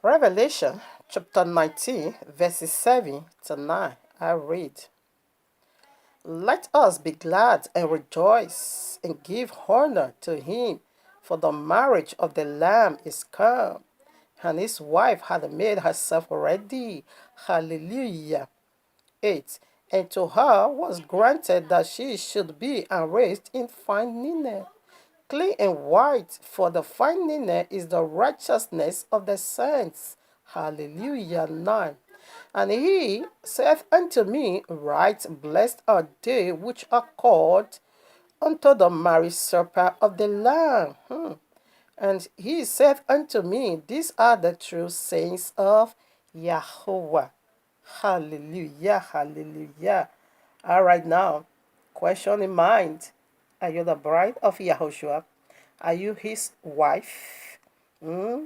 Revelation chapter 19, verses 7 to 9. I read, Let us be glad and rejoice and give honor to him, for the marriage of the Lamb is come, and his wife had made herself ready. Hallelujah. 8. And to her was granted that she should be enriched in fine linen, clean and white, for the fine linen is the righteousness of the saints. Hallelujah. 9. And he saith unto me, Right, blessed are they which are called unto the marriage supper of the Lamb. And he saith unto me, These are the true sayings of Yahuwah. Hallelujah, hallelujah. All right, now, question in mind. Are you the bride of Yahushua? Are you his wife? Hmm?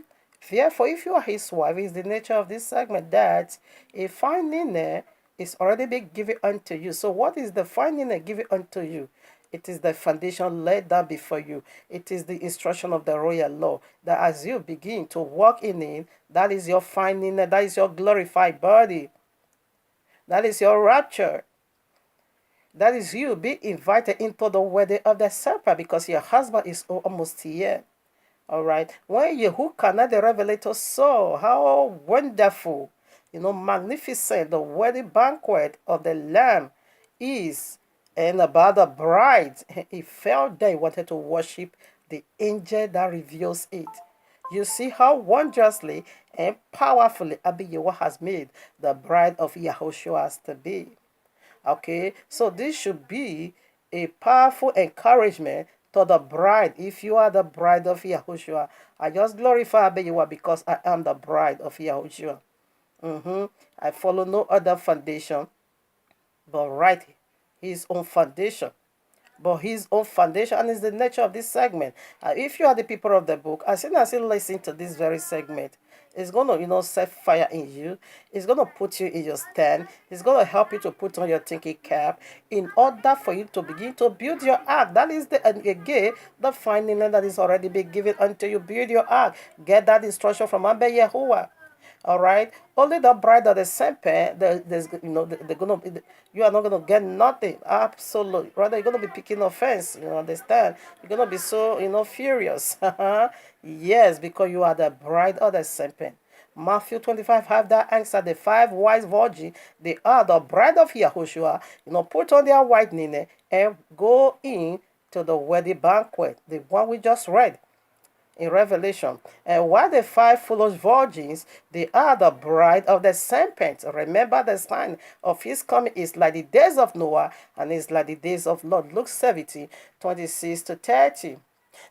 Therefore, if you are his wife, it's the nature of this segment that a fine linen is already been given unto you. So what is the fine linen given unto you? It is the foundation laid down before you. It is the instruction of the royal law that as you begin to walk in it, that is your fine linen, that is your glorified body. That is your rapture. That is you being invited into the wedding of the supper because your husband is almost here. All right. When YAHUAH'S the Revelator saw how wonderful, magnificent the wedding banquet of the Lamb is, and about the bride, he felt that he wanted to worship the angel that reveals it. You see how wondrously and powerfully Abba Yahuwah has made the bride of Yahushua to be. Okay, so this should be a powerful encouragement to the bride. If you are the bride of Yahushua, I just glorify Yahuwah because I am the bride of Yahushua. I follow no other foundation but right his own foundation. But his own foundation, and is the nature of this segment. If you are the people of the book, as soon as you listen to this very segment, it's going to, set fire in you. It's going to put you in your stand. It's going to help you to put on your thinking cap in order for you to begin to build your ark. That is again, the finding that is already been given unto you. Build your ark. Get that instruction from Abba Yahuwah. All right. Only the bride of the serpent, there's, they're gonna be, you are not gonna get nothing. Absolutely. Rather, you're gonna be picking offense. You understand? You're gonna be so, furious. Yes, because you are the bride of the serpent. Matthew 25 have that answer. The five wise virgins, they are the bride of Yahushua. Put on their white linen and go in to the wedding banquet. The one we just read in Revelation. And while the five foolish virgins, they are the bride of the serpent. Remember, the sign of his coming is like the days of Noah and is like the days of Lord. Luke 17, 26 to 30.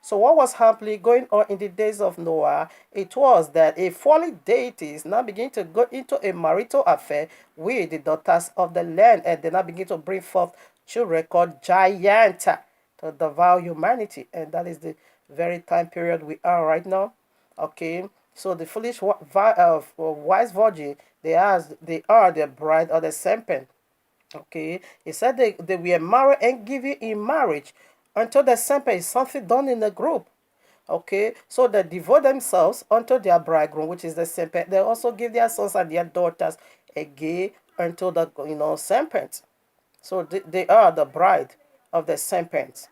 So what was happening going on in the days of Noah? It was that a fallen deities now begin to go into a marital affair with the daughters of the land, and they now begin to bring forth children called giants to devour humanity. And that is the very time period we are right now. Okay, so the foolish wise virgin, they are the bride of the serpent. Okay, he said they were married and given in marriage until the serpent is something done in the group. Okay, so they devote themselves unto their bridegroom, which is the serpent. They also give their sons and their daughters again unto the serpent. So they are the bride of the serpent.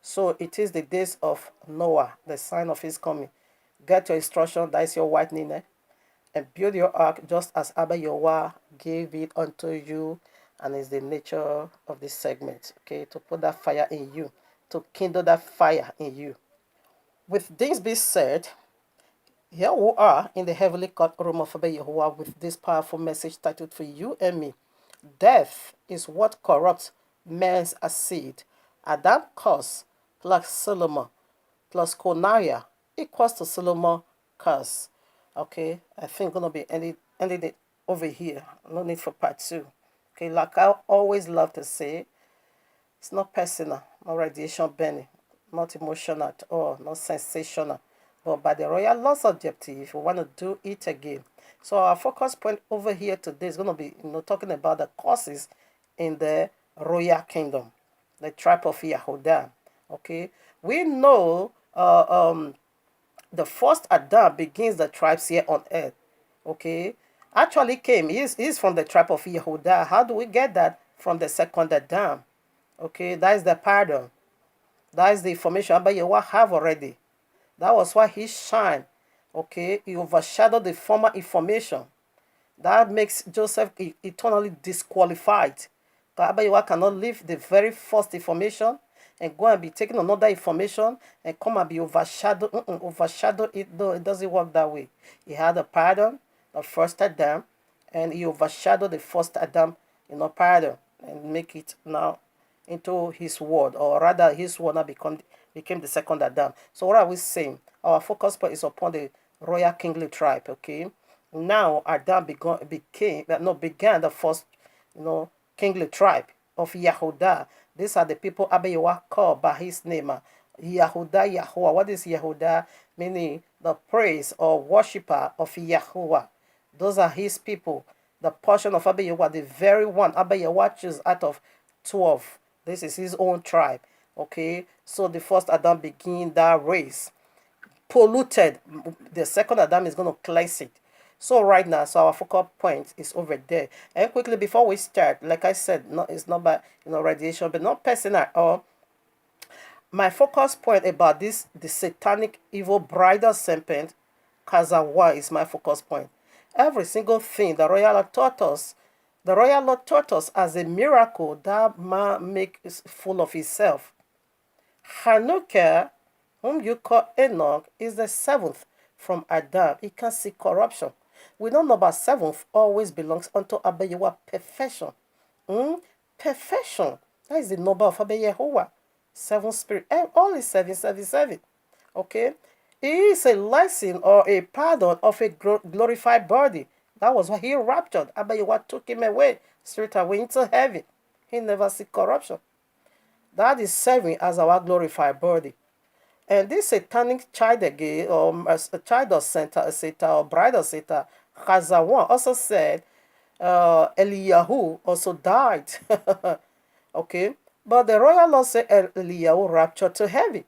So it is the days of Noah, the sign of his coming. Get your instruction, that is your white linen, and build your ark just as Abba Yahuwah gave it unto you, and is the nature of this segment. Okay, to put that fire in you, to kindle that fire in you. With this being said, here we are in the heavenly courtroom of Abba Yahuwah with this powerful message titled for you and me. Death is what corrupts man's seed. Adam curse plus Solomon plus Coniah equals to Solomon curse. Okay, I think gonna be ending it over here. No need for part two. Okay, like I always love to say, it's not personal, not radiation burning, not emotional at all, not sensational, but by the royal laws of duty, if you want to do it again. So our focus point over here today is going to be, talking about the causes in the royal kingdom, the tribe of Yehuda. Okay, we know the first Adam begins the tribes here on earth. Okay, actually came. He's from the tribe of Yehudah. How do we get that? From the second Adam. Okay, that is the pardon. That is the information Abba Yahweh have already. That was why he shined. Okay, he overshadowed the former information. That makes Joseph eternally disqualified. But Abba Yahweh cannot leave the very first information and go and be taking another information and come and be overshadowed. Overshadow it. No, it doesn't work that way. He had a pardon, the first Adam, and he overshadowed the first Adam, pardon, and make it now into his word, or rather his word now became the second Adam. So what are we saying? Our focus point is upon the royal kingly tribe. Okay, now Adam began the first, kingly tribe of Yahudah. These are the people Abba Yahweh called by his name. Yahudah, Yahuwah. What is Yahudah? Meaning the praise or worshipper of Yahuwah. Those are his people. The portion of Abba Yahweh, the very one Abba Yahweh chose out of 12. This is his own tribe. Okay, so the first Adam began that race. Polluted. The second Adam is going to cleanse it. So right now, so our focal point is over there. And quickly before we start, like I said, it's not by radiation, but not personal or my focus point about this, the satanic evil bridal serpent, Kazawa, is my focus point. Every single thing the royal Lord taught us as a miracle that man makes full of himself. Hanukkah, whom you call Enoch, is the seventh from Adam. He can see corruption. We don't know about seventh always belongs unto Abba Yahweh perfection. Perfection. That is the number of Abba Yahweh. Seven spirit. And all is 777. Okay? It is a lesson or a pardon of a glorified body. That was why he raptured. Abba Yahweh took him away, straight away into heaven. He never see corruption. That is serving as our glorified body. And this satanic child again, or a child of Satan, or bride of Satan, Chazawan, also said Eliyahu also died. Okay? But the royal law said Eliyahu raptured to heaven.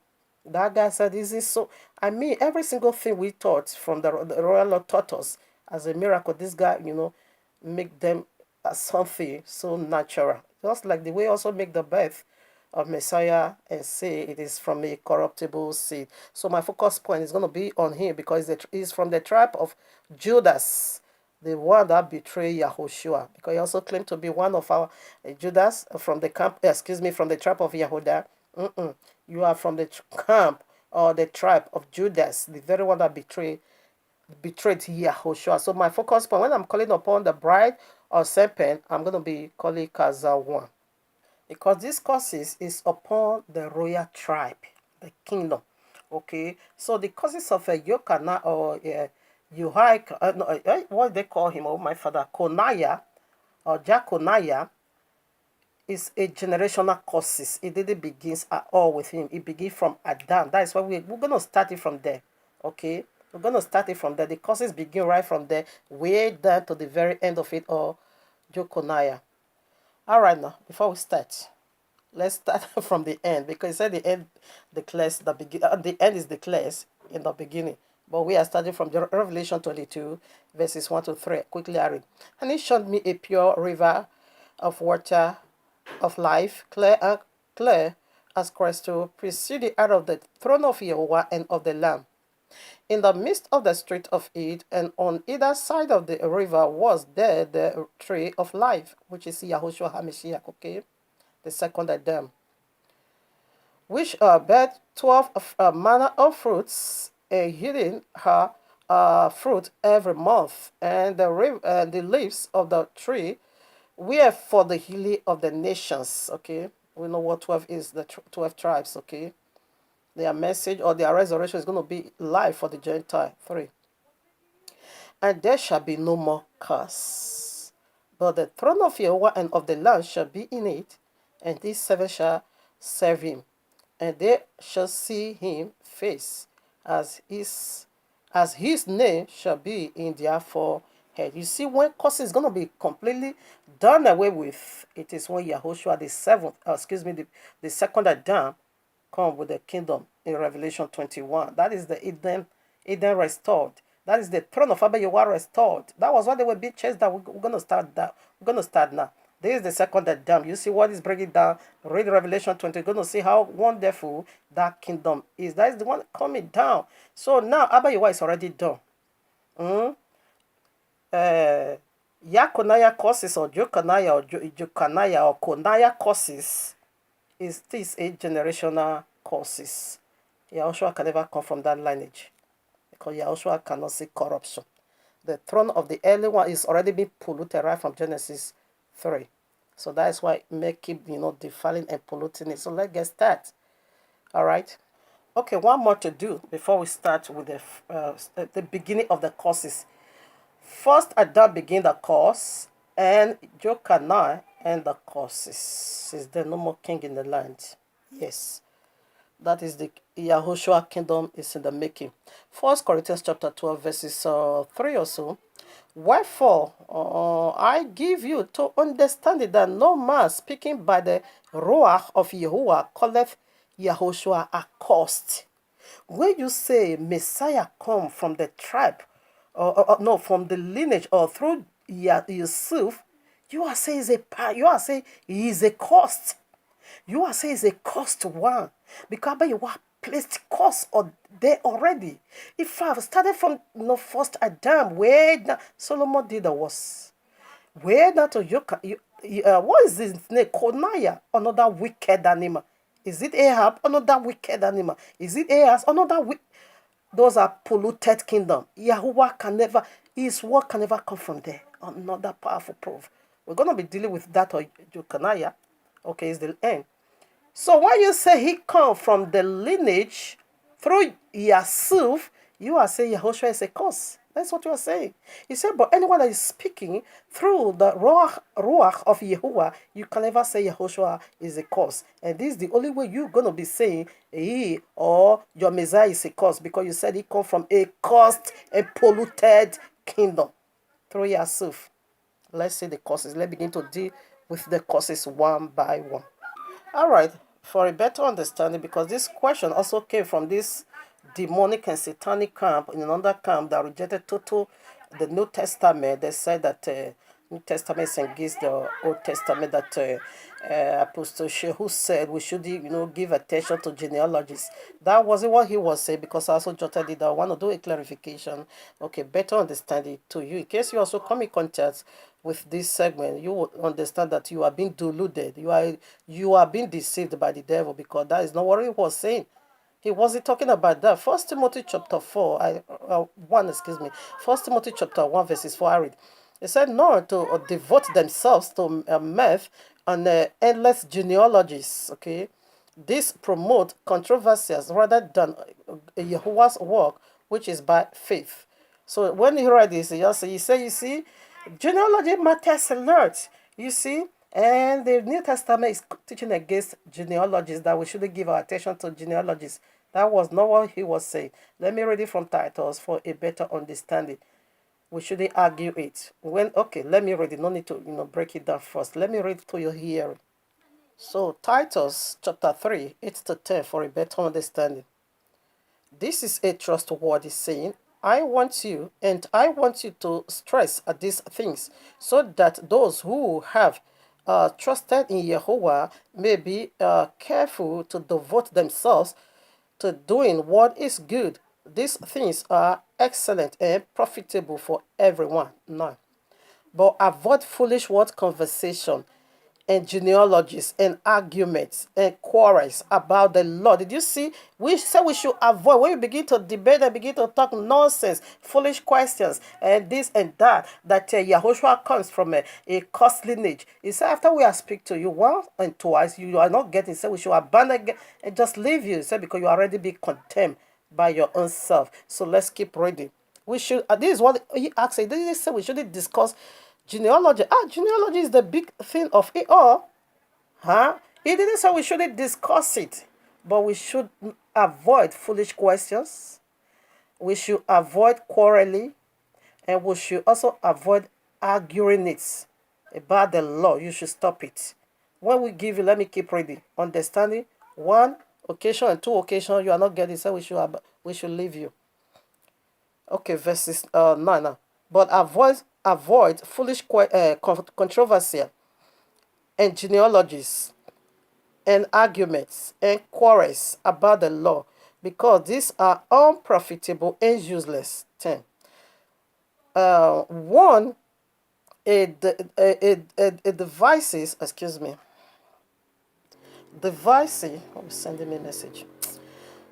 That guy said, this is so. I mean, every single thing we taught from the royal law taught us as a miracle. This guy, make them something so natural. Just like the way also make the birth of Messiah and say it is from a corruptible seed. So my focus point is going to be on him because he's from the tribe of Judas, the one that betrayed Yahushua. Because he also claimed to be one of our Judas from the from the tribe of Yehudah. You are from the camp or the tribe of Judas, the very one that betrayed Yahushua. So my focus point, when I'm calling upon the bride or serpent, I'm going to be calling Kazawan. Because this curses is upon the royal tribe, the kingdom. Okay, so the curses of a Yokana or YAHUAH'S, what they call him, oh my father, Coniah or Jaconiah, is a generational curses. It didn't begin at all with him. It began from Adam. That is why we're going to start it from there. Okay, we're going to start it from there. The curses begin right from there, way down to the very end of it, or Jaconiah. All right, now before we start, let's start from the end because it said the end declares the begin. The end is declared in the beginning, but we are starting from Revelation 22, verses 1 to 3. Quickly, I read. And he showed me a pure river of water of life, clear as crystal, proceeding out of the throne of Yahweh and of the Lamb. In the midst of the street of it, and on either side of the river was there the tree of life, which is Yahushua HaMashiach, okay? The second Adam, which bare 12 manner of fruits, yielding her fruit every month, and the leaves of the tree were for the healing of the nations, okay? We know what 12 is, the 12 tribes, okay? Their message or their resurrection is going to be life for the Gentile. 3. And there shall be no more curse, but the throne of Yahweh and of the Lamb shall be in it, and these seven shall serve him, and they shall see him face, as his name shall be in their forehead. You see, when curse is going to be completely done away with, it is when Yahushua the second Adam come with the kingdom in Revelation 21. That is the Eden It then restored. That is the throne of Abba Yahuwah restored. That was why they were being chased down. We're going to start that. We're going to start now. This is the second Adam. You see what is breaking down. Read Revelation 20. You're going to see how wonderful that kingdom is. That is the one coming down. So now Abba Yahuwah is already done. YAHUAH'S courses or Jokaniah or Coniah courses is this a generational courses. Yahushua can never come from that lineage because Yahushua cannot see corruption. The throne of the early one is already been polluted right from Genesis 3. So that's why it may keep, defiling and polluting it. So let's get started. All right. Okay, one more to do before we start with the beginning of the courses. First Adam began the course, and Jokaniah and the courses. Is there no more king in the land? Yes. That is the Yahushua kingdom is in the making. 1 Corinthians chapter 12 verses 3 or so. Wherefore I give you to understand it that no man speaking by the Ruach of Yahuwah calleth Yahushua accursed. When you say Messiah come from the tribe, or no, from the lineage or through Yusuf, you are saying he is a cost. You are saying it's a cost one because you are placed cost on there already. If I started from first Adam, where Solomon did the was, where that what is his name? Coniah, another wicked animal. Is it Ahab? Another wicked animal. Is it Ahaz? Another wicked. Those are polluted kingdom. Yahuwah can never, his word can never come from there. Another powerful proof. We're going to be dealing with that or Jokaniah. Okay, it's the end. So when you say he come from the lineage through Yusuf, you are saying Yahushua is a curse. That's what you are saying. He said, but anyone that is speaking through the Ruach of Yahuwah, you can never say Yahushua is a curse. And this is the only way you're going to be saying he or your Messiah is a curse, because you said he come from a cursed and polluted kingdom through Yusuf. Let's see the causes. Let's begin to deal with the causes one by one. All right, for a better understanding, because this question also came from this demonic and satanic camp in another camp that rejected total the New Testament. They said that New Testament is against the Old Testament. That Apostle Shehu said we should, give attention to genealogies. That wasn't what he was saying, because I also jotted it. I want to do a clarification. Okay, better understand it to you. In case you also come in contact with this segment, you will understand that you are being deluded. You are being deceived by the devil, because that is not what he was saying. He wasn't talking about that. First Timothy chapter 4, 1, excuse me. First Timothy chapter 1, verses 4, I read. It said, nor to devote themselves to mirth and endless genealogies. Okay, this promote controversies rather than Yahuwah's work, which is by faith. So when he read this, he said, you see, genealogy matters a lot. You see, and the New Testament is teaching against genealogies, that we shouldn't give our attention to genealogies. That was not what he was saying. Let me read it from Titus for a better understanding. We shouldn't argue it. Okay, let me read it. No need to break it down first. Let me read it to your hearing. So Titus chapter 3, 8 to 10 for a better understanding. This is a trustworthy saying. I want you to stress these things, so that those who have trusted in Yahuwah may be careful to devote themselves to doing what is good. These things are excellent and profitable for everyone. No. But avoid foolish word conversation and genealogies and arguments and quarrels about the law. Did you see? We said we should avoid, when you begin to debate and begin to talk nonsense, foolish questions, and this and that, that Yahushua comes from a cursed lineage. He said, after we have speak to you once and twice, you are not getting, so we should abandon and just leave you. He said, because you already be condemned by your own self. So let's keep reading. We should, this is what he asked. He didn't say we shouldn't discuss genealogy. Genealogy is the big thing of it all. He didn't say we shouldn't discuss it, but we should avoid foolish questions. We should avoid quarreling, and we should also avoid arguing it about the law. You should stop it. When we give you, let me keep reading. Understanding, one occasion and two occasions you are not getting, so we should leave you. Okay, verses 9 now. But avoid foolish controversy and genealogies and arguments and quarrels about the law, because these are unprofitable and useless. 10. One, a devices, excuse me, devices, I'm sending me a message.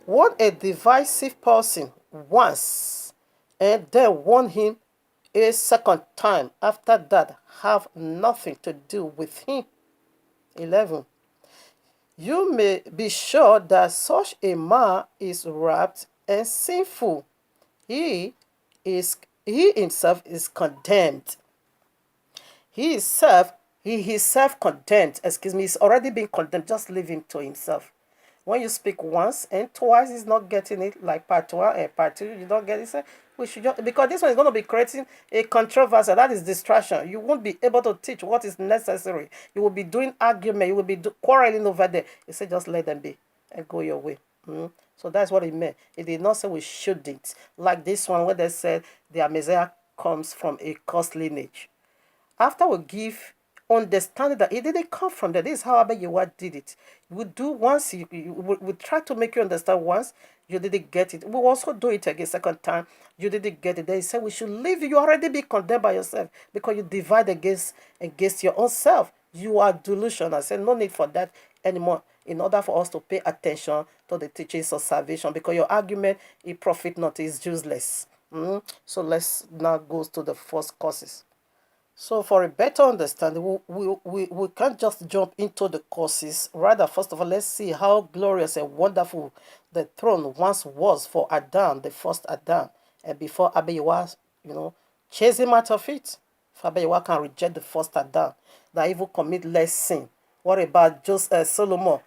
Warn a divisive person once and then warn him a second time. After that, have nothing to do with him. 11. You may be sure that such a man is wrapped and sinful. He is he himself is condemned. He is self he is self-condemned. Excuse me, he's already been condemned. Just leave him to himself. When you speak once and twice, he's not getting it, like part one and part two, you don't get it. So we should just, because this one is going to be creating a controversy. That is distraction. You won't be able to teach what is necessary. You will be doing argument. You will be quarreling over there. He said, just let them be and go your way. So that's what it meant. It did not say we shouldn't. Like this one where they said their Messiah comes from a cursed lineage. After we give understanding that it didn't come from there. This is how Abba Yehoah did it. We do once, we try to make you understand once, you didn't get it. We also do it again, second time, you didn't get it. Then he said we should leave you. You already be condemned by yourself because you divide against your own self. You are delusional. I said no need for that anymore in order for us to pay attention to the teachings of salvation, because your argument, it profit not, is useless. So let's now go to the first causes. So for a better understanding, we can't just jump into the courses. Rather, first of all, let's see how glorious and wonderful the throne once was for Adam, the first Adam. And before Abba Yehoah, chase him out of it. If Abba Yehoah can reject the first Adam, that even commit less sin. What about Solomon,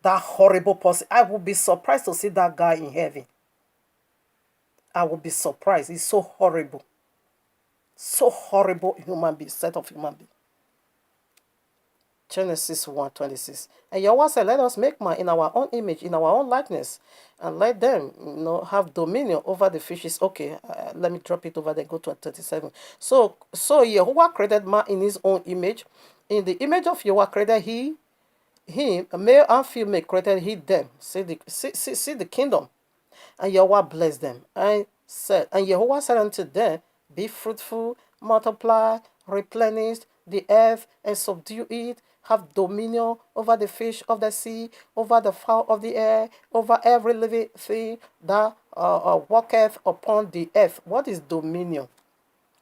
that horrible person? I would be surprised to see that guy in heaven. I would be surprised. He's so horrible. So horrible human being, set of human being. Genesis 1:26. And Yahweh said, let us make man in our own image, in our own likeness, and let them have dominion over the fishes. Okay, let me drop it over there, go to 37. So Yahweh created man in his own image. In the image of Yahweh created him, male and female created he them. See the kingdom. And Yahweh blessed them and Yahweh said unto them, be fruitful, multiply, replenish the earth, and subdue it. Have dominion over the fish of the sea, over the fowl of the air, over every living thing that walketh upon the earth. What is dominion?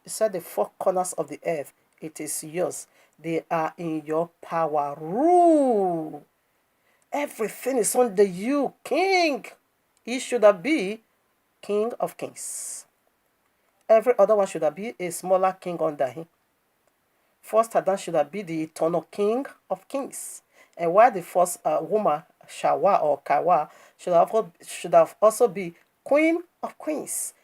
It said the four corners of the earth. It is yours. They are in your power. Rule. Everything is under you, King. He should have been King of Kings. Every other one should have been a smaller king under him. First Adam should have been the eternal King of Kings. And while the first woman, Shawa or Kawa, should have also been Queen of Queens.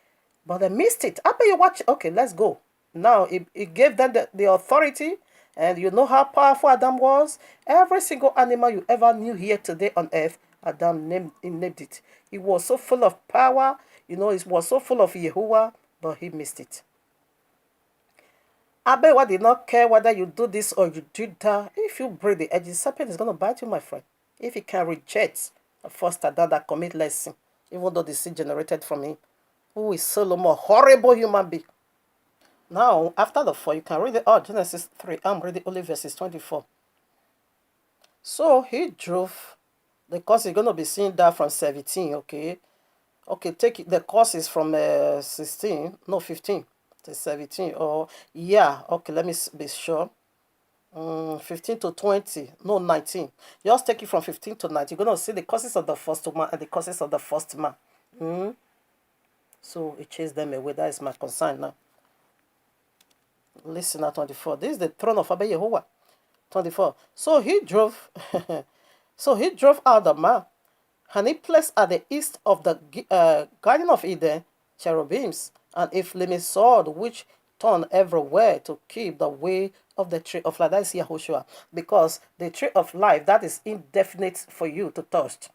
But they missed it. After you watch, okay, let's go. Now, it gave them the authority. And you know how powerful Adam was? Every single animal you ever knew here today on earth, Adam named it. He was so full of power. It was so full of Yahuwah, but he missed it. Abewa did not care whether you do this or you do that. If you break the edge, the serpent is going to bite you, my friend. If he can reject the first Adam that commit less sin, even though the sin generated from him, who is Solomon, horrible human being. Now, after the 4, you can read it. Genesis 3. I'm reading only verses 24. So he drove. The course is going to be seen that from 17, okay? Okay, take it. The course is from 15 to 17. Okay, let me be sure. 15 to 20. No, 19. Just take it from 15 to 19. You're going to see the causes of the first man and the causes of the first man. So it chased them away. That is my concern now. Listen at 24. This is the throne of Abba Yehoah. 24. So he drove out the man, and he placed at the east of the Garden of Eden cherubims and a flaming sword which turned everywhere to keep the way of the tree of life. That is Yahushua. Because the tree of life, that is indefinite for you to touch.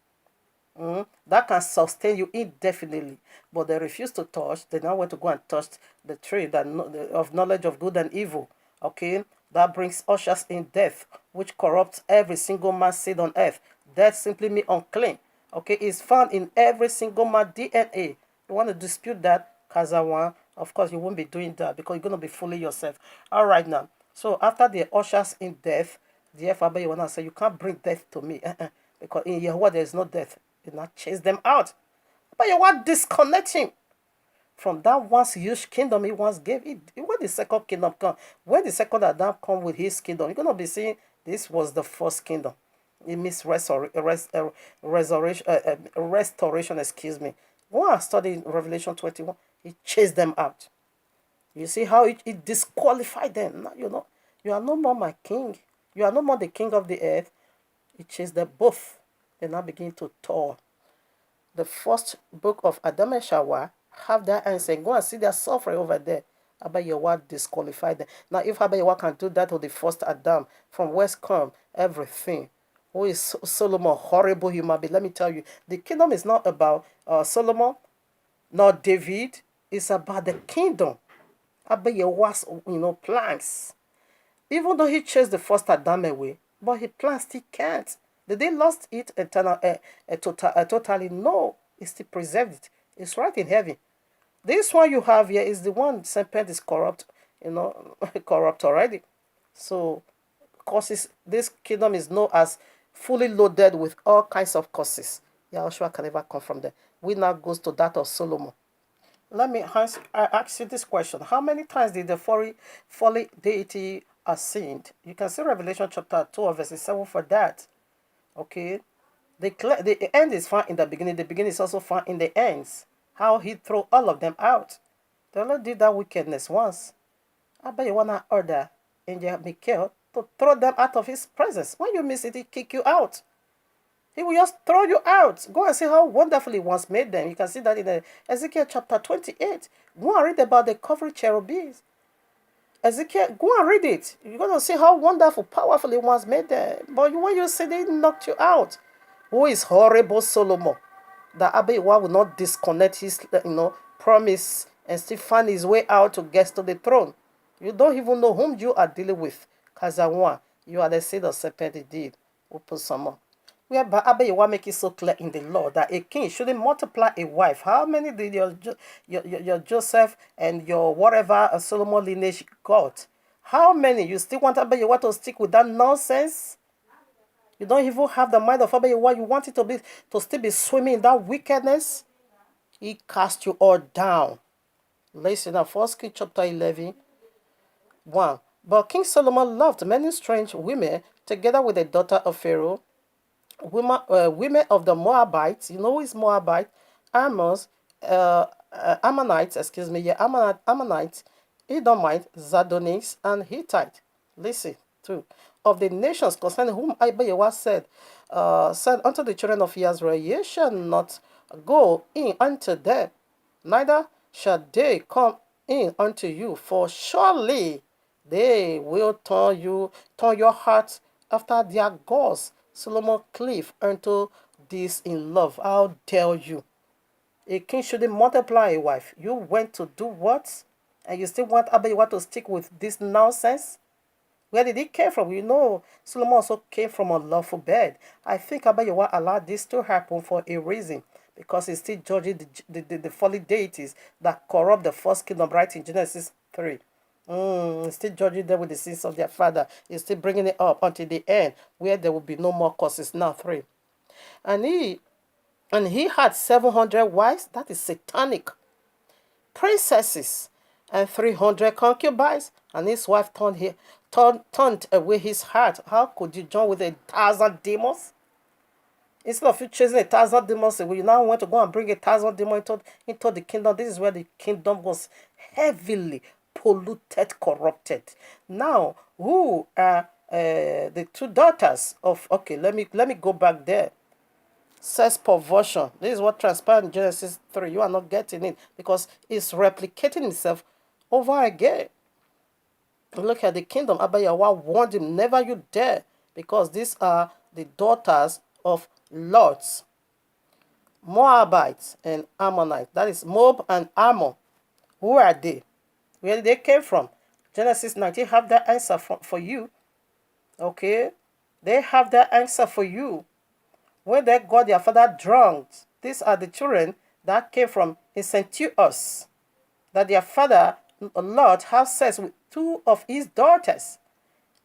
that can sustain you indefinitely. But they refuse to touch. They now want to go and touch the tree of knowledge of good and evil. Okay, that brings ushers in death, which corrupts every single man's seed on earth. Death simply means unclean. Okay, it's found in every single man's DNA. You want to dispute that, Kazawan? Of course, you won't be doing that because you're going to be fooling yourself. All right, now. So after the ushers in death, the Father, you want to say, you can't bring death to me. Because in Yahuwah there is no death. You not chase them out. But you want to disconnect him from that once huge kingdom he once gave. When the second kingdom come, when the second Adam come with his kingdom, you're going to be seeing this was the first kingdom. It means restoration, excuse me. When I studied Revelation 21, he chased them out. You see how it disqualified them. Now, you are no more my king. You are no more the king of the earth. It chased them both. They now begin to tour. The first book of Adam and Shawa have their answer. Go and see their suffering over there. Abba Yahweh disqualified them. Now, if Abba Yahweh can do that to the first Adam, from whence come everything? Who is Solomon? Horrible human being. Let me tell you, the kingdom is not about Solomon, not David. It's about the kingdom. Abba Yahweh's, plans. Even though he chased the first Adam away, but his plans still can't. Did they lost it totally? No, he still preserved it. It's right in heaven. This one you have here is the one serpent is corrupt, corrupt already. So, causes, this kingdom is known as fully loaded with all kinds of causes. Yahushua can never come from there. We now goes to that of Solomon. Let me ask you this question. How many times did the folly deity ascend? You can see Revelation chapter 2 verse 7 for that. Okay, the end is found in the beginning. The beginning is also found in the ends. How he threw all of them out. The Lord did that wickedness once. I bet you wanna order Angel Michael to throw them out of his presence. When you miss it, he kick you out. He will just throw you out. Go and see how wonderfully he once made them. You can see that in Ezekiel chapter 28. Go and read about the covering cherubims. Ezekiel, go and read it. You're going to see how wonderful, powerful he once made them. But when you see they knocked you out. Who is horrible Solomon? That Abiwa will not disconnect his promise and still find his way out to get to the throne. You don't even know whom you are dealing with. Kazawan, you are the seed of serpent indeed. Open some more. Whereby Abiwa make it so clear in the law that a king shouldn't multiply a wife. How many did your Joseph and your whatever Solomon lineage got? How many? You still want Abiwa to stick with that nonsense? You don't even have the mind of Abiwa. You want it to still be swimming in that wickedness? He cast you all down. Listen now, 1 Kings chapter 11, 1. But King Solomon loved many strange women, together with the daughter of Pharaoh, women of the Moabites. You know who is Moabite? Ammonites, excuse me, yeah, Ammonites, Edomites, Zidonians, and Hittite. Listen, too. Of the nations concerning whom Abiyawa said unto the children of Israel, ye shall not go in unto them, neither shall they come in unto you, for surely they will turn your hearts after their gods. Solomon cleave unto this in love. How dare you? A king shouldn't multiply a wife. You went to do what? And you still want Abiyawa to stick with this nonsense? Where did he come from? Solomon also came from a lawful bed. I think Abiyawa allowed this to happen for a reason. Because he's still judging the folly deities that corrupt the first kingdom, right in Genesis 3. He's still judging them with the sins of their father. He's still bringing it up until the end, where there will be no more curses. Now 3. And he had 700 wives. That is satanic. Princesses and 300 concubines. And his wife turned away his heart. How could you join with 1,000 demons? Instead of you chasing 1,000 demons away, you now want to go and bring 1,000 demons into the kingdom. This is where the kingdom was heavily polluted, corrupted. Now, who are the two daughters of? Okay, let me go back there. Sex perversion. This is what transpired in Genesis 3. You are not getting it because it's replicating itself over again. Look at the kingdom. Abiyawa warned him, never you dare, because these are the daughters of lords. Moabites and Ammonites. That is Moab and Ammon. Who are they? Where they came from? Genesis 19 have that answer for you. Okay? They have that answer for you. When they got their father drunk, these are the children that came from incestuous, that their father Lot has sex with two of his daughters.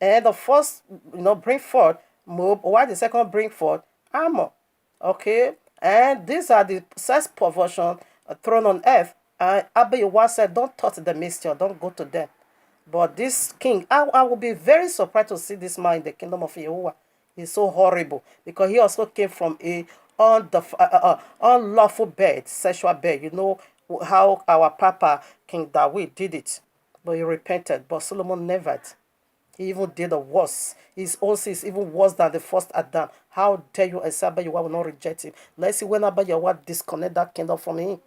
And the first, bring forth Moab, while the second bring forth Ammon. Okay? And these are the sex perversion thrown on earth. And Abba Yahweh said, don't touch the mixture, don't go to them. But this king, I will be very surprised to see this man in the kingdom of Yahuwah. He's so horrible because he also came from a unlawful bed, sexual bed. You know how our Papa King David did it, but he repented. But Solomon never. He even did the worse. His own sin is even worse than the first Adam. How dare you, Abba Yahweh will not reject him? Let's see when Abba Yahweh disconnect that kingdom from him.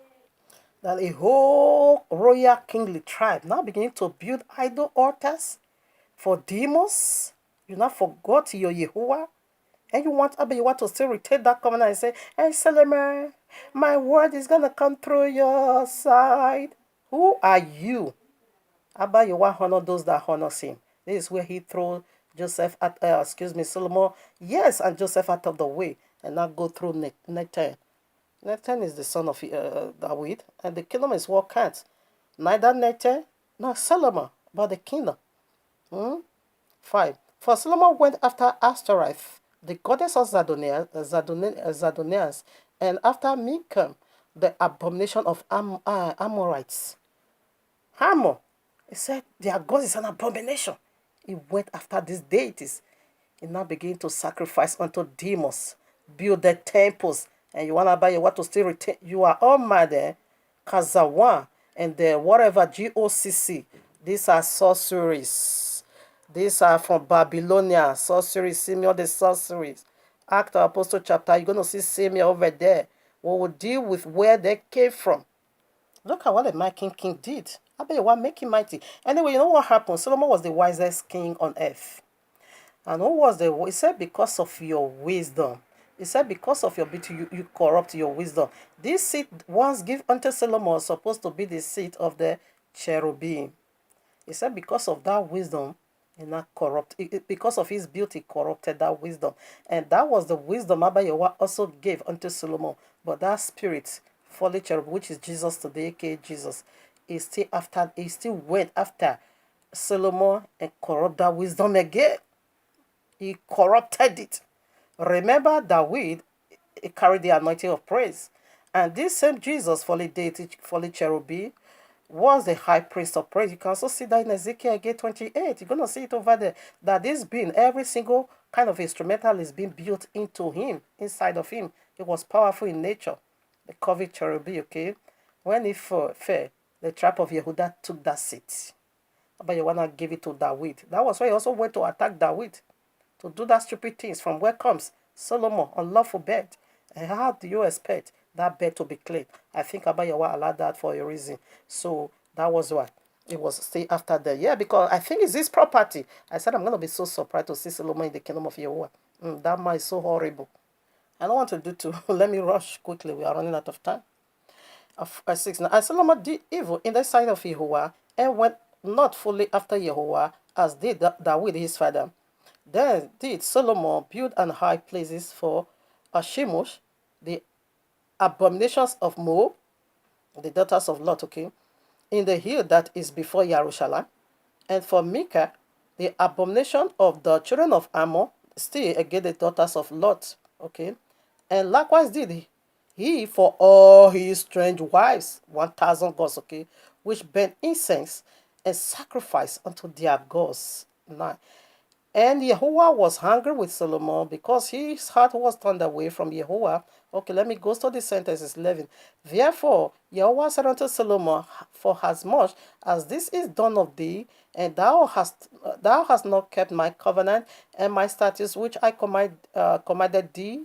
That a whole royal kingly tribe now beginning to build idol altars for demons. You now forgot your Yahuwah. And you want Abba Yahweh to still retain that covenant and say, hey, Solomon, my word is going to come through your side. Who are you? Abba Yahweh honor those that honor him. This is where he threw Solomon, yes, and Joseph out of the way, and now go through Nathan. Nathan is the son of David, and the kingdom is what counts. Neither Nathan nor Solomon, but the kingdom. 5. For Solomon went after Ashtoreth, the goddess of Zidonians, and after Milcom, the abomination of Amorites. Hamor, he said, their God is an abomination. He went after these deities. He now began to sacrifice unto demons, build their temples, and you want to buy what to still retain. You are all mad there. Kazawan and the whatever GOCC. These are sorceries. These are from Babylonia. Sorceries, Simeon the sorceries. Act of Apostle chapter. You're going to see Simeon over there. We will deal with where they came from. Look at what the mighty king did. I bet you want make him mighty. Anyway, you know what happened? Solomon was the wisest king on earth. And who was the? He said, because of your wisdom. He said, because of your beauty, you corrupt your wisdom. This seat once given unto Solomon was supposed to be the seat of the cherubim. He said, because of that wisdom, and not corrupt. Because of his beauty, corrupted that wisdom. And that was the wisdom Abba Yahweh also gave unto Solomon. But that spirit, folly cherub, which is Jesus today, aka Jesus, he still went after Solomon and corrupt that wisdom again. He corrupted it. Remember David, he carried the anointing of praise. And this same Jesus, folly deity, folly cherubim, was the high priest of praise. You can also see that in Ezekiel again 28. You're going to see it over there. That this being, every single kind of instrumental is being built into him, inside of him. It was powerful in nature. The covet cherubim, okay? When it fell, the tribe of Yehuda took that seat. But you want to give it to David. That was why he also went to attack David. To do that stupid things. From where comes Solomon, unlawful bed. And how do you expect that bed to be clean? I think Abba Yahweh allowed that for a reason. So that was what it was. Stay after that. Yeah, because I think it's his property. I said I'm going to be so surprised to see Solomon in the kingdom of Yahweh. That man is so horrible. I don't want to do too. Let me rush quickly. We are running out of time. 6. Now, and Solomon did evil in the sight of Yahuwah and went not fully after Yahuwah as did David his father. Then did Solomon build an high places for Shemosh, the abominations of Moab, the daughters of Lot, okay, in the hill that is before Jerusalem, and for Micah, the abomination of the children of Ammon, still again the daughters of Lot, okay, and likewise did he for all his strange wives, 1,000 gods, okay, which burn incense and sacrifice unto their gods. 9. And Yahuwah was angry with Solomon because his heart was turned away from Yahuwah. Okay, let me go to the sentences 11. Therefore, Yahuwah said unto Solomon, for as much as this is done of thee, and thou hast not kept my covenant and my statutes which I commanded thee,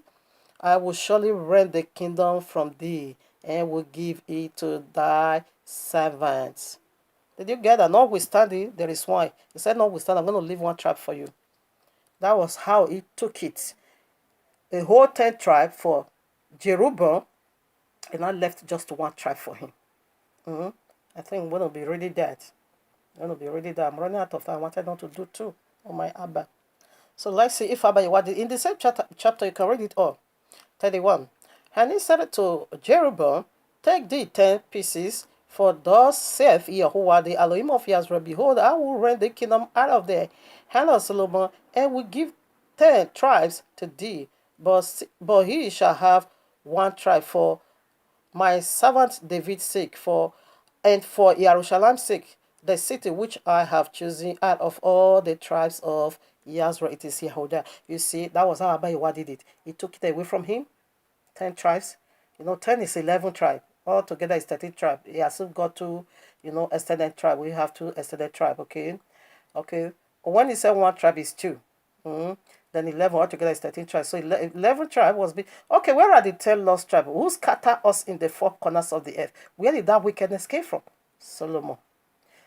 I will surely rend the kingdom from thee and will give it to thy servants. Did you get that? Notwithstanding, there is one. He said, notwithstanding, I'm going to leave one tribe for you. That was how he took it. A whole 10 tribe for Jeroboam and I left just one tribe for him. I think we're going to be ready that. I'm going to be ready that. I'm running out of time. I wanted not to do two on my Abba. So let's see if Abba Yahweh, in the same chapter, you can read it all. 31. And he said to Jeroboam, take thee 10 pieces, for thus saith Yahuwah, the Elohim of Israel, behold, I will rend the kingdom out of the hand of Solomon, and will give 10 tribes to thee. But he shall have one tribe for my servant David's sake, and for Jerusalem's sake, the city which I have chosen out of all the tribes of Israel. It is Yehudah. You see, that was how Abba Yahweh did it. He took it away from him. 10 tribes. 10 is 11 tribe. Altogether is 13 tribe. He has still got two, extended tribe. We have two extended tribe, okay? Okay. When he said one tribe is two, then 11 altogether is 13 tribes. So 11 tribe was big. Okay, where are the 10 lost tribes? Who scattered us in the four corners of the earth? Where did that wickedness came from? Solomon.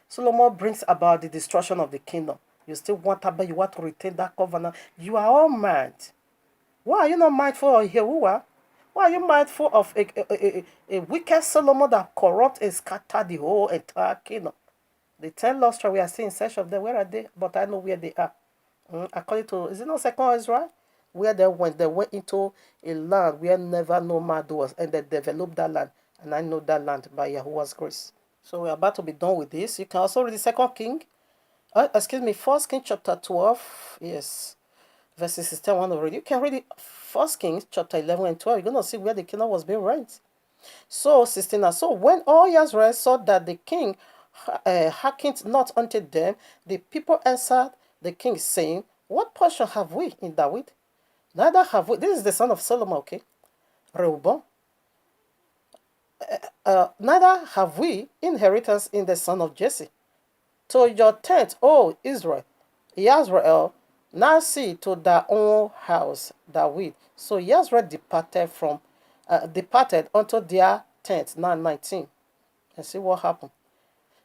Solomon brings about the destruction of the kingdom. You still want to retain that covenant. You are all mad. Why are you not mindful of Yahuwah? Why are you mindful of a wicked Solomon that corrupt and scattered the whole entire kingdom? The 10 lost tribes, we are seeing in search of them. Where are they? But I know where they are. According to, is it not Second Ezra? Where they went into a land where never no man was, and they developed that land. And I know that land by Yahuwah's grace. So we're about to be done with this. You can also read the Second King. First King chapter 12. Yes. Verses 16 1 already. You can read it. First Kings chapter 11 and 12. You're going to see where the kingdom was being rent. So 16. So when all Israel saw that the king hearkened not unto them, the people answered the king, saying, what portion have we in David? Neither have we. This is the son of Solomon, okay? Rehoboam. Neither have we inheritance in the son of Jesse. To your tent, O Israel, now see to thy own house, David. So Israel departed unto their tent. Now 19. And see what happened.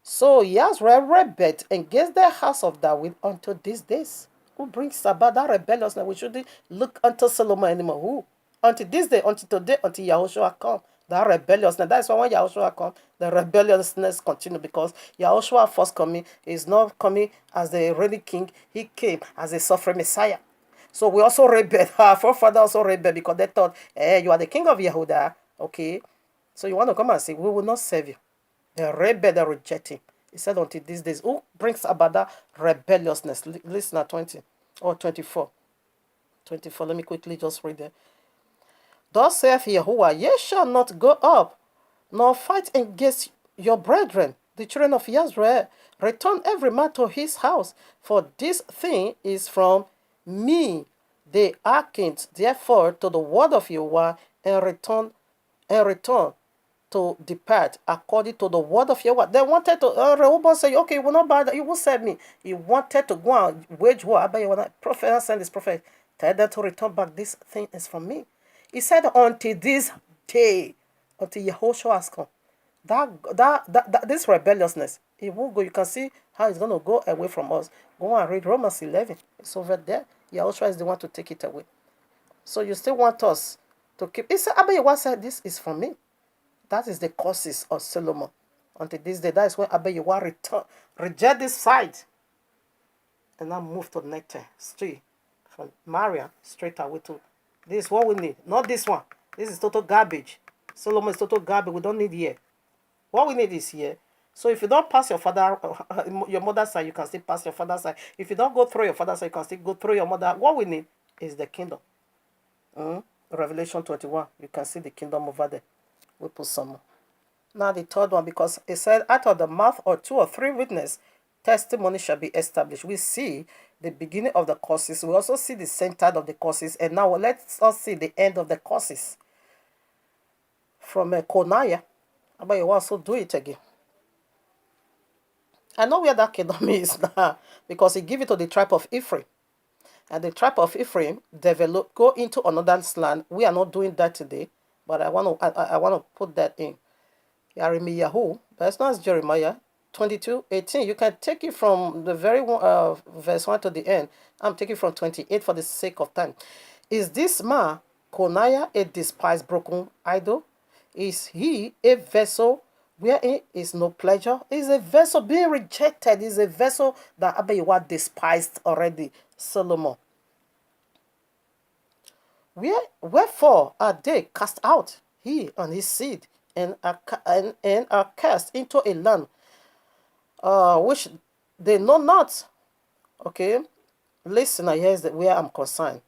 So Israel rebelled against the house of David unto these days. Who brings about that rebelliousness? We shouldn't look unto Solomon anymore. Who? Until this day, until today, until Yahushua come. That rebelliousness. That's why when Yahushua come, the rebelliousness continue, because Yahushua first coming is not coming as the reigning king. He came as a suffering Messiah. So we also rebelled. Our forefathers also rebelled because they thought, you are the king of Yehuda. Okay. So you want to come and say, we will not serve you. They rebel, they reject him. He said until these days. Who brings about that rebelliousness? Listen at 20 or 24. 24. Let me quickly just read it. Thus saith Yahuwah, ye shall not go up, nor fight against your brethren, the children of Israel. Return every man to his house, for this thing is from me. They hearkened therefore to the word of Yahuwah, and return to depart according to the word of Yahuwah. They wanted to, Rehoboam said, okay, you will not buy that, you will serve me. He wanted to go and wage war. Prophet sent this prophet, tell them to return back. This thing is from me. He said, until this day, until Yahushua has come, this rebelliousness, it won't go. You can see how it's going to go away from us. Go and read Romans 11. It's over there. Yahushua is the one to take it away. So you still want us to keep. He said, Abba Yahweh said, this is from me. That is the causes of Solomon. Until this day, that is when Abba Yahweh reject this side. And now move to the next straight. From Maria, straight away to. This is what we need. Not this one. This is total garbage. Solomon is total garbage. We don't need here. What we need is here. So if you don't pass your mother's side, you can still pass your father's side. If you don't go through your father's side, you can still go through your mother. What we need is the kingdom. Revelation 21. You can see the kingdom over there. We put some more. Now the third one, because it said, out of the mouth of 2 or 3 witnesses, testimony shall be established. We see the beginning of the causes. We also see the center of the causes. And now let's also see the end of the causes. From Coniah. But you also do it again. I know where that kingdom is now, because he gave it to the tribe of Ephraim. And the tribe of Ephraim go into another land. We are not doing that today, but I want to put that in. Jeremiah, but it's not Jeremiah. 22:18. You can take it from the very verse 1 to the end. I'm taking from 28 for the sake of time. Is this man, Coniah, a despised broken idol? Is he a vessel wherein is no pleasure? Is a vessel being rejected? Is a vessel that Abayawa despised already, Solomon. Wherefore are they cast out, he and his seed, and are cast into a land which they know not. Okay, listen, here's where I'm concerned.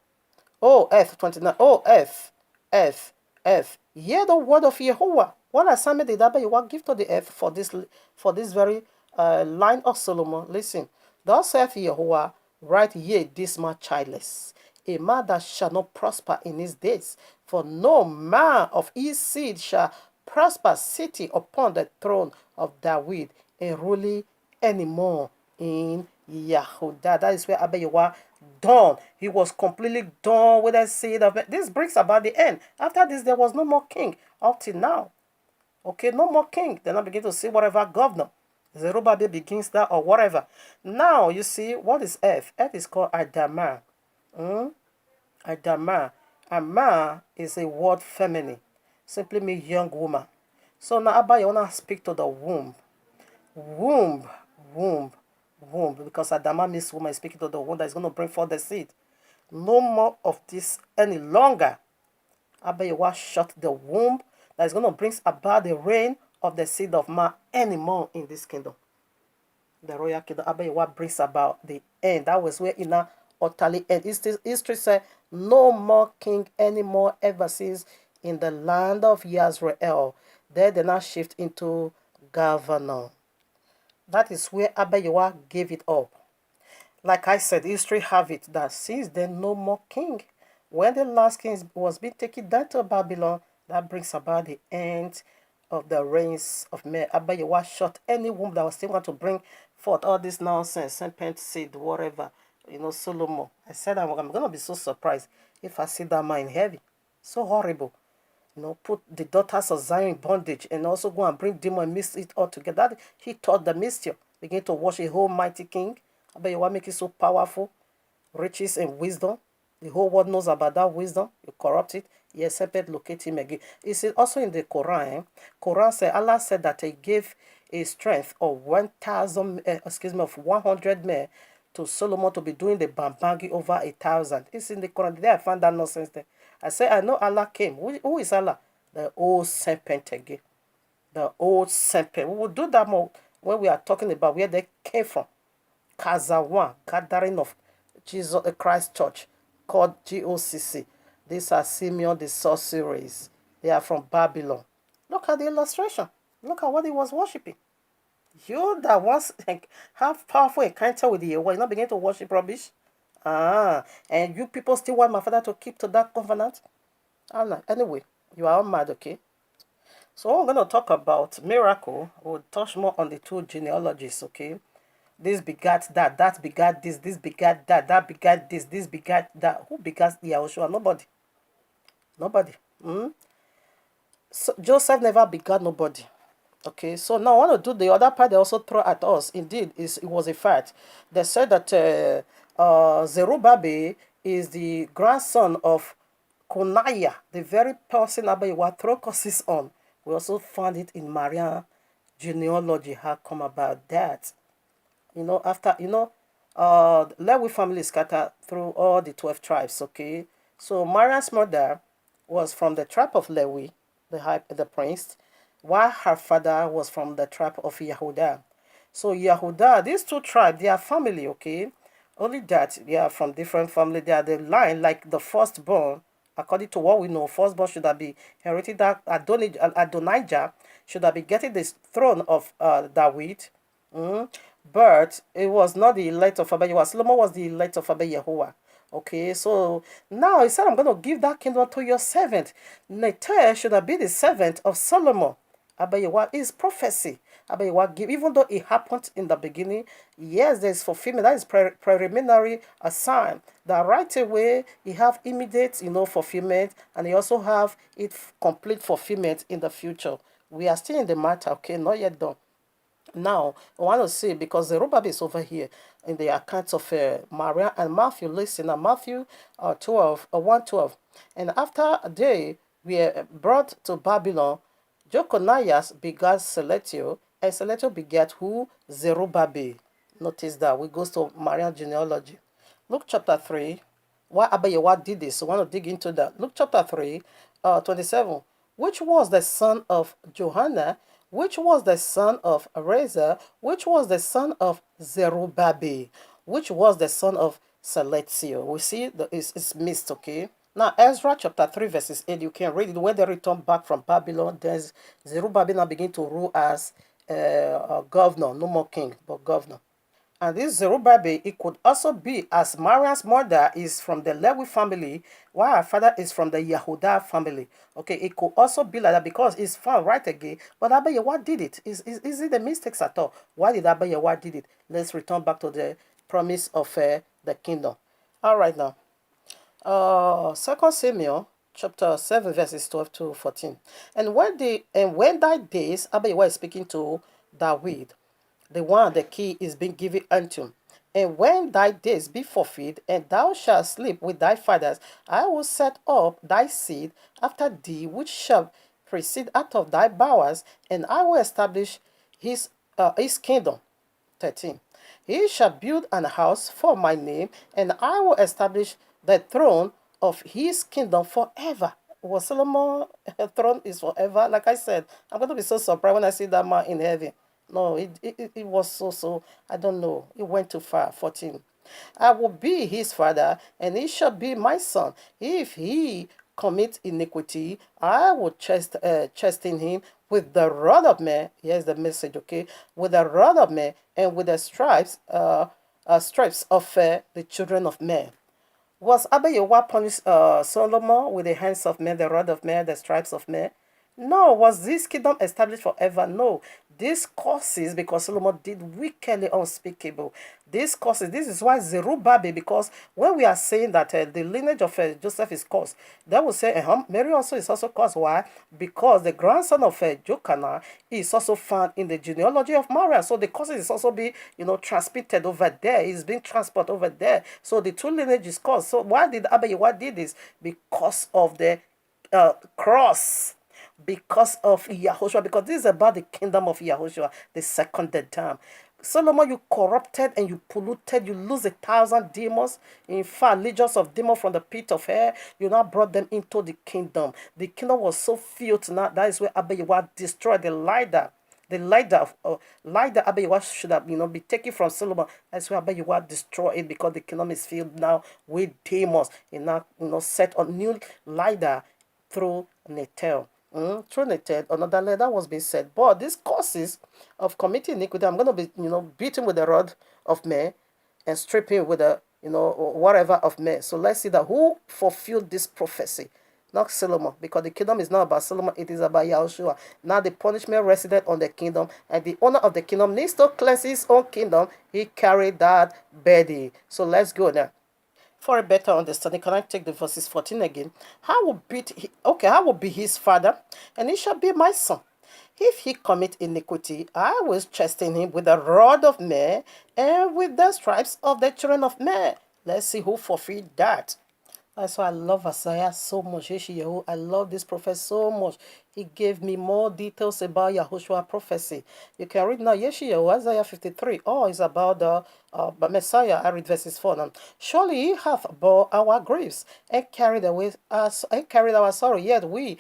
O earth, 29. O earth, earth, earth, hear the word of Yahuwah. What assignment did Abayawa give to the earth for this very line of Solomon? Listen, thus saith Yahuwah, write ye this man childless, a man that shall not prosper in his days, for no man of his seed shall prosper sitting upon the throne of David and ruling anymore in Yahudah. That is where Abayawa done. He was completely done with the seed of man. This brings about the end. After this, there was no more king up till now. Okay, no more king. Then I begin to see whatever governor. Zerubbabel begins that or whatever. Now, you see, what is earth? Earth is called Adamah. Adamah. Amah is a word feminine. Simply means young woman. So now Abba, want to speak to the womb. Womb, womb, womb. Because Adamah means woman is speaking to the womb that is going to bring forth the seed. No more of this any longer. Abba shut the womb that is going to bring about the reign of the seed of man anymore in this kingdom. The royal kingdom, Abba brings about the end. That was where Ina utterly end. History said no more king anymore ever since in the land of Yisrael. There they now shift into governor. That is where Abba gave it up. Like I said, history have it that since then no more king. When the last king was being taken down to Babylon, that brings about the end of the reigns of men. Abba shut any womb that was still want to bring forth all this nonsense, serpent seed, whatever. Solomon. I said I'm going to be so surprised if I see that man in heaven. So horrible. Put the daughters of Zion in bondage and also go and bring demon and mix it all together. That he taught the mystery. Begin to worship a whole mighty king. Abba make it so powerful. Riches and wisdom. The whole world knows about that wisdom. You corrupt it. Yes, serpent locate him again. It's also in the Quran. Quran said Allah said that He gave a strength of 100 men to Solomon to be doing the bambangi over 1,000. It's in the Quran. There I found that nonsense there. I say I know Allah came. Who is Allah? The old serpent again. The old serpent. We will do that more when we are talking about where they came from. Kazawan, gathering of Jesus Christ Church, called GOCC. These are Simeon the sorceries. They are from Babylon. Look at the illustration. Look at what he was worshiping. You that once have powerful encounter with the Yahweh, you not begin to worship rubbish. And you people still want my father to keep to that covenant? Anyway, you are all mad, okay? So we're going to talk about miracle. We'll touch more on the two genealogies, okay? This begat that, that begat this begat that, that begat this begat that. Who begat Yahushua? Nobody. Nobody. So Joseph never begat nobody. Okay, so now I want to do the other part they also throw at us. Indeed, it was a fact. They said that Zerubbabel is the grandson of Coniah, the very person Abba throw curses on. We also found it in Marian genealogy. How come about that? After, Lewi family is scattered through all the 12 tribes, okay? So Marian's mother was from the tribe of Lewi, the prince, while her father was from the tribe of Yahudah. So Yahudah, these two tribes, they are family, okay? Only that they are from different family. They are the line, like the firstborn. According to what we know, firstborn should have been inherited that Adonijah should have been getting this throne of David. But it was not the elect of Abba Yahuwah. Solomon was the elect of Abba Yahuwah. Okay, so now he said, I'm going to give that kingdom to your servant. Neter should have been the servant of Solomon. Abba Yahuwah is prophecy. Abba Yahuwah give, even though it happened in the beginning, yes, there's fulfillment. That is preliminary a sign that right away he have immediate, fulfillment, and he also have it complete fulfillment in the future. We are still in the matter, okay, not yet done. Now, I want to say, because the Zerubbabel is over here in the accounts of Maria and Matthew. Listen, Matthew 12, 1:12. And after they were brought to Babylon, Jeconiah begat Seletio, and Seletio begat who? Zerubbabel. Notice that. We go to Marian genealogy. Luke chapter 3. Why Abayewa did this? So I want to dig into that. Luke chapter 3, 27. Which was the son of Johanna, which was the son of Reza, which was the son of Zerubbabel, which was the son of Seletio. We see it's missed, okay? Now, Ezra chapter 3, verses 8, you can read it. When they return back from Babylon, there's Zerubbabel now begin to rule as a governor, no more king, but governor. And this Zerubbabel, it could also be, as Mariam's mother is from the Lewi family, while her father is from the Yehuda family. Okay, it could also be like that because it's found right again. But Abayewa did it. Is it the mistakes at all? Why did Abayewa did it? Let's return back to the promise of the kingdom. All right now. 2 Samuel chapter 7 verses 12 to 14. And when thy days, Abayewa is speaking to David, the one the key is being given unto. And when thy days be fulfilled, and thou shalt sleep with thy fathers, I will set up thy seed after thee, which shall proceed out of thy bowels, and I will establish his kingdom. 13. He shall build an house for my name, and I will establish the throne of his kingdom forever. Was Solomon throne is forever? Like I said, I'm going to be so surprised when I see that man in heaven. No, it was so, I don't know. It went too far. 14. I will be his father, and he shall be my son. If he commit iniquity, I will chasten him with the rod of men. Here's the message, okay? With the rod of men and with the stripes of the children of men. Was Abayewa punished Solomon with the hands of men, the rod of men, the stripes of men? No. Was this kingdom established forever? No. This causes, because Solomon did wickedly unspeakable. This causes, this is why Zerubbabel, because when we are saying that the lineage of Joseph is cursed, they will say Mary also is also cursed. Why? Because the grandson of Jochanah is also found in the genealogy of Maria. So the causes is also being, transmitted over there. It's being transported over there. So the two lineages cursed. So why did Abayewa did this? Because of the cross, because of Yahushua, because this is about the kingdom of Yahushua, the second time. Solomon, you corrupted and you polluted, you lose 1,000 demons, in fact, legions of demons from the pit of hell. You now brought them into the kingdom. The kingdom was so filled now, that is where Abayewa destroyed the leader. The leader Abayewa should have, be taken from Solomon. That's why Abayewa destroyed it, because the kingdom is filled now with demons. And now, set a new leader through Netel. Through Netel, another letter was being said. But these causes of committing iniquity, I'm going to be, beaten with the rod of men and stripping with the, whatever of men. So let's see that who fulfilled this prophecy. Not Solomon, because the kingdom is not about Solomon, it is about Yahushua. Now the punishment resident on the kingdom, and the owner of the kingdom needs to cleanse his own kingdom. He carried that burden. So let's go now. For a better understanding, can I take the verses 14 again? I will be his father, and he shall be my son. If he commit iniquity, I will chasten him with the rod of men and with the stripes of the children of men. Let's see who fulfilled that. That's why I love Isaiah so much. I love this prophet so much. He gave me more details about Yahushua prophecy. You can read now Isaiah 53. Oh, it's about the Messiah. I read verses 4 now. Surely he hath bore our griefs and carried our sorrow. Yet we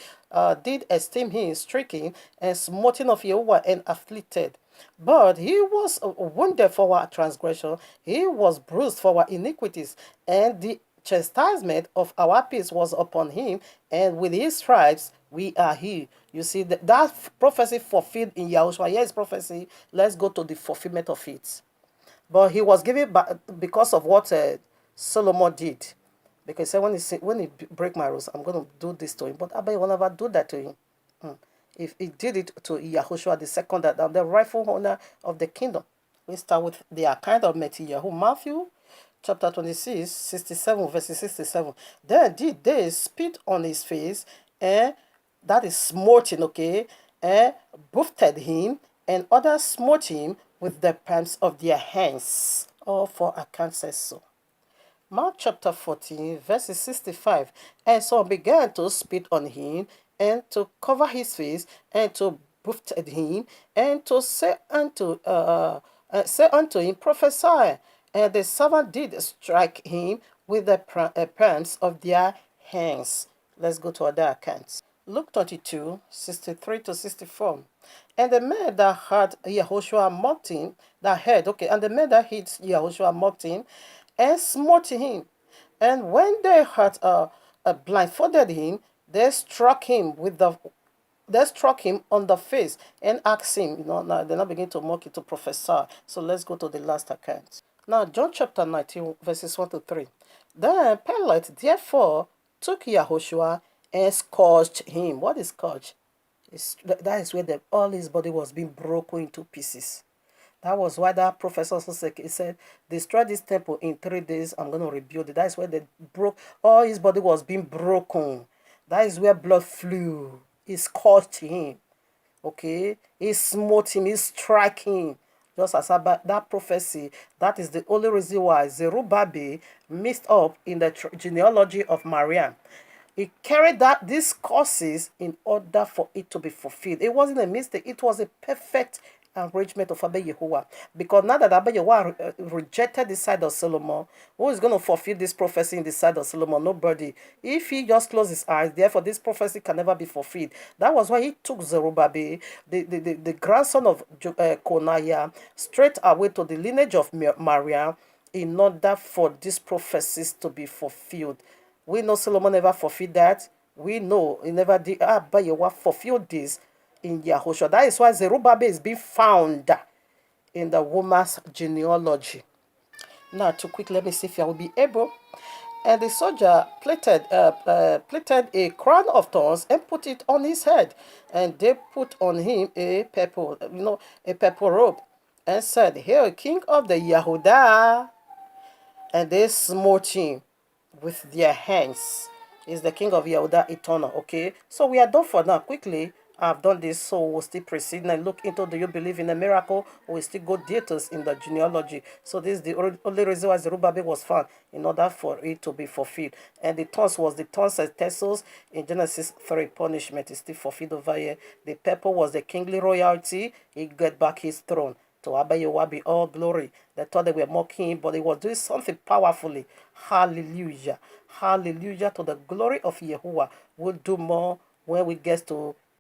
did esteem him stricken and smoten of Yahuwah and afflicted. But he was wounded for our transgression, he was bruised for our iniquities, and the chastisement of our peace was upon him, and with his stripes we are healed. You see, that prophecy fulfilled in Yahushua. Yes, prophecy. Let's go to the fulfillment of it. But he was given because of what Solomon did. Because he said, when he break my rules, I'm going to do this to him. But Abba will never do that to him. If he did it to Yahushua, the second, the rightful owner of the kingdom. We start with the account of Yahu. Matthew chapter 26, 67, verses 67. Then did they spit on his face, and that is smoting, okay, and buffeted him, and others smote him with the palms of their hands. All for account says so. Mark chapter 14, verses 65. And some began to spit on him and to cover his face, and to buffeted him, and to say unto him, prophesy. And the servant did strike him with the palms of their hands. Let's go to other accounts. Luke 22, 63 to 64. And the men that had Yahushua mocked him, and the men that hit Yahushua mocked him, and smote him. And when they had blindfolded him, they struck him on the face and asked him, now they now begin to mock you to prophesy. So let's go to the last account. Now, John chapter 19, verses 1 to 3. Then Pilate therefore took Yahushua and scourged him. What is scourge? That is where all his body was being broken into pieces. That was why that professor also said, destroy this temple in 3 days, I'm going to rebuild it. That is where they broke, all his body was being broken. That is where blood flew. He scourged him. Okay? He smote him, he struck him. Just as about that prophecy, that is the only reason why Zerubbabel mixed up in the genealogy of Mariam. He carried these curses in order for it to be fulfilled. It wasn't a mistake. It was a perfect arrangement of Abba Yahuwah. Because now that Abba Yahuwah rejected the side of Solomon, who is going to fulfill this prophecy in the side of Solomon? Nobody. If he just closed his eyes, therefore this prophecy can never be fulfilled. That was why he took Zerubbabel, the grandson of Coniah, straight away to the lineage of Mariam in order for these prophecies to be fulfilled. We know Solomon never fulfilled that. We know he never did. Abba Yahuwah fulfilled this in Yahushua. That is why Zerubbabel is being found in the woman's genealogy. Now, too quick, let me see if I will be able. And the soldier plaited a crown of thorns and put it on his head. And they put on him a purple robe, and said, "Hail, King of the Yehudah!" And they smote him with their hands. Is the King of Yehudah eternal? Okay, so we are done for now. Quickly, I've done this, so we'll still proceed and look into, do you believe in a miracle? We'll still go details in the genealogy. So this is the only reason why Zerubbabel was found, in order for it to be fulfilled. And the thorns was the thorns and tassels in Genesis 3. Punishment is still fulfilled over here. The purple was the kingly royalty. He got back his throne. To Abba Yahuwah be all glory. They thought they were mocking him, but he was doing something powerfully. Hallelujah. Hallelujah to the glory of Yahuwah. We'll do more when we get to